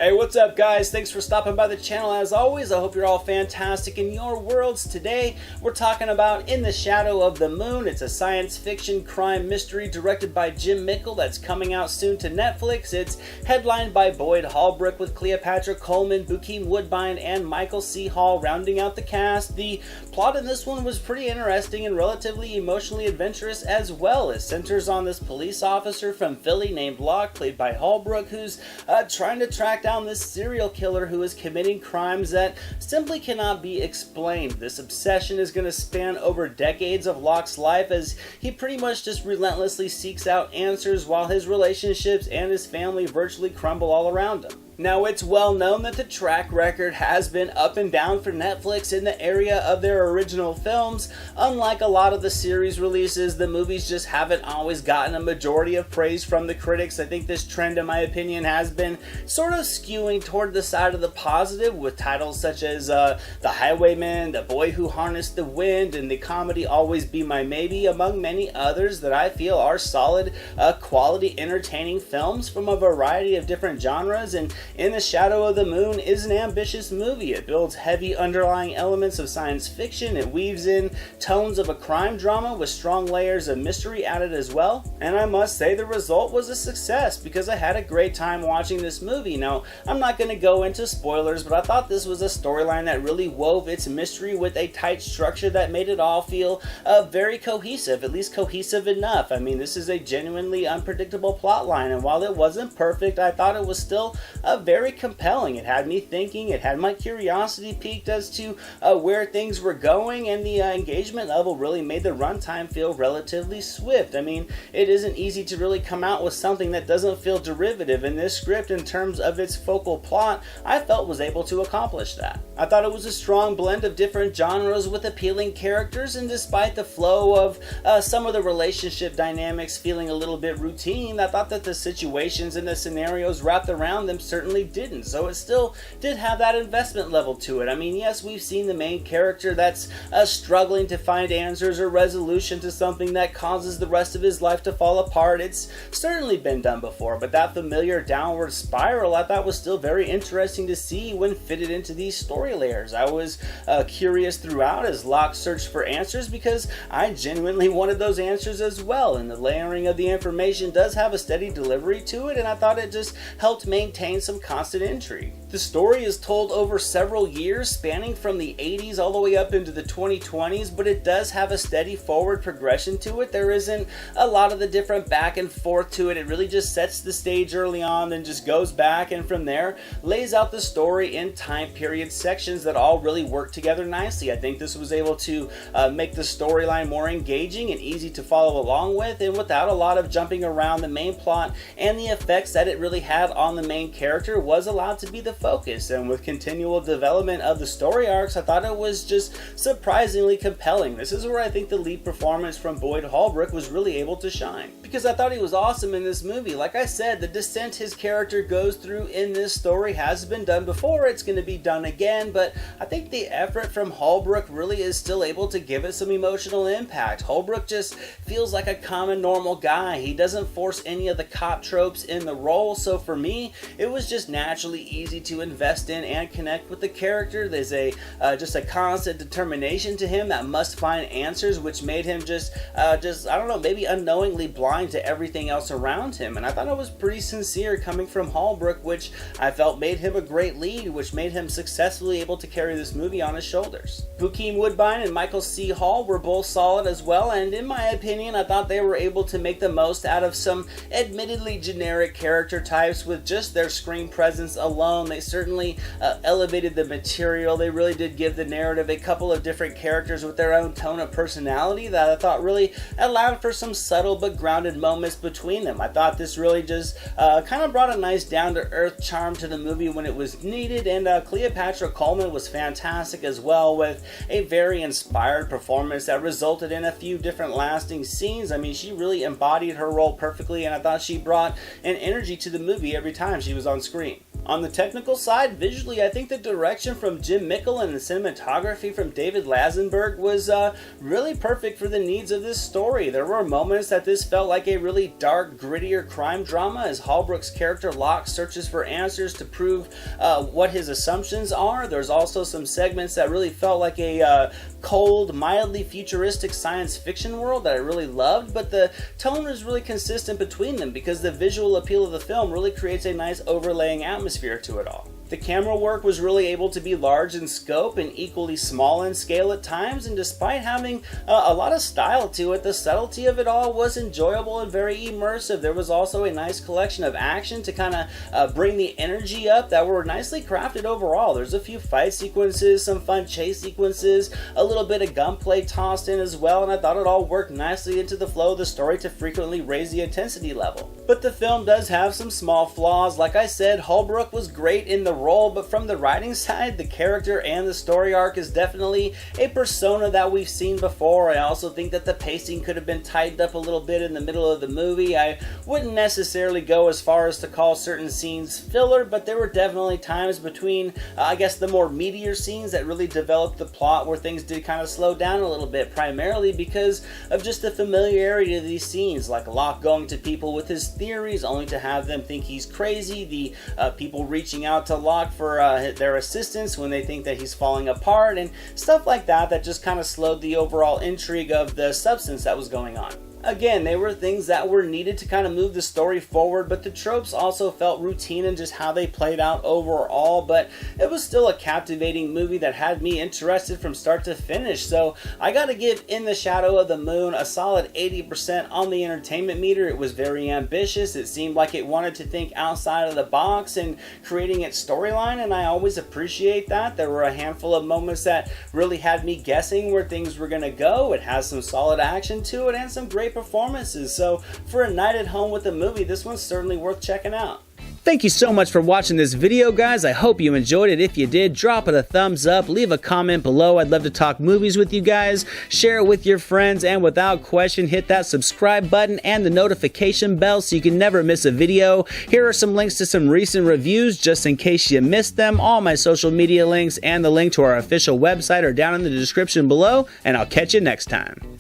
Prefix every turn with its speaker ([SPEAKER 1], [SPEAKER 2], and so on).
[SPEAKER 1] Hey, what's up guys? Thanks for stopping by the channel as always. I hope you're all fantastic in your worlds. Today, we're talking about In the Shadow of the Moon. It's a science fiction crime mystery directed by Jim Mickle that's coming out soon to Netflix. It's headlined by Boyd Holbrook with Cleopatra Coleman, Bokeem Woodbine, and Michael C. Hall rounding out the cast. The plot in this one was pretty interesting and relatively emotionally adventurous as well. It centers on this police officer from Philly named Locke, played by Holbrook, who's trying to track down this serial killer who is committing crimes that simply cannot be explained. This obsession is going to span over decades of Locke's life as he pretty much just relentlessly seeks out answers while his relationships and his family virtually crumble all around him. Now, it's well known that the track record has been up and down for Netflix in the area of their original films. Unlike a lot of the series releases, the movies just haven't always gotten a majority of praise from the critics. I think this trend, in my opinion, has been sort of skewing toward the side of the positive, with titles such as The Highwayman, The Boy Who Harnessed the Wind, and the comedy Always Be My Maybe, among many others that I feel are solid, quality, entertaining films from a variety of different genres. And In the Shadow of the Moon is an ambitious movie. It builds heavy underlying elements of science fiction. It weaves in tones of a crime drama with strong layers of mystery added as well. And I must say the result was a success because I had a great time watching this movie. Now, I'm not going to go into spoilers, but I thought this was a storyline that really wove its mystery with a tight structure that made it all feel very cohesive, at least cohesive enough. I mean, this is a genuinely unpredictable plot line, and while it wasn't perfect, I thought it was still very compelling. It had me thinking, it had my curiosity piqued as to where things were going, and the engagement level really made the runtime feel relatively swift. I mean, it isn't easy to really come out with something that doesn't feel derivative, and this script, in terms of its focal plot, I felt was able to accomplish that. I thought it was a strong blend of different genres with appealing characters, and despite the flow of some of the relationship dynamics feeling a little bit routine, I thought that the situations and the scenarios wrapped around them certainly didn't, so it still did have that investment level to it. I mean, yes, we've seen the main character that's struggling to find answers or resolution to something that causes the rest of his life to fall apart. It's certainly been done before, but that familiar downward spiral I thought was still very interesting to see when fitted into these story layers. I was curious throughout as Locke searched for answers because I genuinely wanted those answers as well, and the layering of the information does have a steady delivery to it, and I thought it just helped maintain some constant intrigue. The story is told over several years, spanning from the 80s all the way up into the 2020s, but it does have a steady forward progression to it. There isn't a lot of the different back and forth to it. It really just sets the stage early on, then just goes back, and from there lays out the story in time period sections that all really work together nicely. I think this was able to make the storyline more engaging and easy to follow along with, and without a lot of jumping around the main plot, and the effects that it really had on the main character was allowed to be the focus. And with continual development of the story arcs, I thought it was just surprisingly compelling. This is where I think the lead performance from Boyd Holbrook was really able to shine, because I thought he was awesome in this movie. Like I said, the descent his character goes through in this story has been done before. It's going to be done again, but I think the effort from Holbrook really is still able to give it some emotional impact. Holbrook just feels like a common, normal guy. He doesn't force any of the cop tropes in the role, so for me, it was just naturally easy to invest in and connect with the character. There's just a constant determination to him that must find answers, which made him just I don't know, maybe unknowingly blind to everything else around him. And I thought it was pretty sincere coming from Holbrook, which I felt made him a great lead, which made him successfully able to carry this movie on his shoulders. Bokeem Woodbine and Michael C. Hall were both solid as well, and in my opinion, I thought they were able to make the most out of some admittedly generic character types with just their screen presence alone. They certainly elevated the material. They really did give the narrative a couple of different characters with their own tone of personality that I thought really allowed for some subtle but grounded moments between them. I thought this really just kind of brought a nice down-to-earth charm to the movie when it was needed, and Cleopatra Coleman was fantastic as well, with a very inspired performance that resulted in a few different lasting scenes. I mean, she really embodied her role perfectly, and I thought she brought an energy to the movie every time she was on screen. On the technical technical side, visually, I think the direction from Jim Mickle and the cinematography from David Lazenberg was really perfect for the needs of this story. There were moments that this felt like a really dark, grittier crime drama as Holbrook's character Locke searches for answers to prove what his assumptions are. There's also some segments that really felt like a cold, mildly futuristic science fiction world that I really loved, but the tone is really consistent between them because the visual appeal of the film really creates a nice overlaying atmosphere to it all. The camera work was really able to be large in scope and equally small in scale at times, and despite having a lot of style to it, the subtlety of it all was enjoyable and very immersive. There was also a nice collection of action to kind of bring the energy up that were nicely crafted overall. There's a few fight sequences, some fun chase sequences, a little bit of gunplay tossed in as well, and I thought it all worked nicely into the flow of the story to frequently raise the intensity level. But the film does have some small flaws. Like I said, Holbrook was great in the role, but from the writing side, the character and the story arc is definitely a persona that we've seen before. I also think that the pacing could have been tightened up a little bit in the middle of the movie. I wouldn't necessarily go as far as to call certain scenes filler, but there were definitely times between, I guess, the more meatier scenes that really developed the plot where things did kind of slow down a little bit, primarily because of just the familiarity of these scenes, like Locke going to people with his theories only to have them think he's crazy, the people reaching out to Locke for their assistance when they think that he's falling apart, and stuff like that that just kind of slowed the overall intrigue of the substance that was going on. Again, they were things that were needed to kind of move the story forward, but the tropes also felt routine in just how they played out overall, but it was still a captivating movie that had me interested from start to finish. So I gotta give In the Shadow of the Moon a solid 80% on the entertainment meter. It was very ambitious. It seemed like it wanted to think outside of the box and creating its storyline, and I always appreciate that. There were a handful of moments that really had me guessing where things were gonna go. It has some solid action to it and some great performances. So for a night at home with a movie, this one's certainly worth checking out. Thank you so much for watching this video, guys. I hope you enjoyed it. If you did, drop it a thumbs up, leave a comment below. I'd love to talk movies with you guys. Share it with your friends, and without question, hit that subscribe button and the notification bell so you can never miss a video. Here are some links to some recent reviews just in case you missed them. All my social media links and the link to our official website are down in the description below, and I'll catch you next time.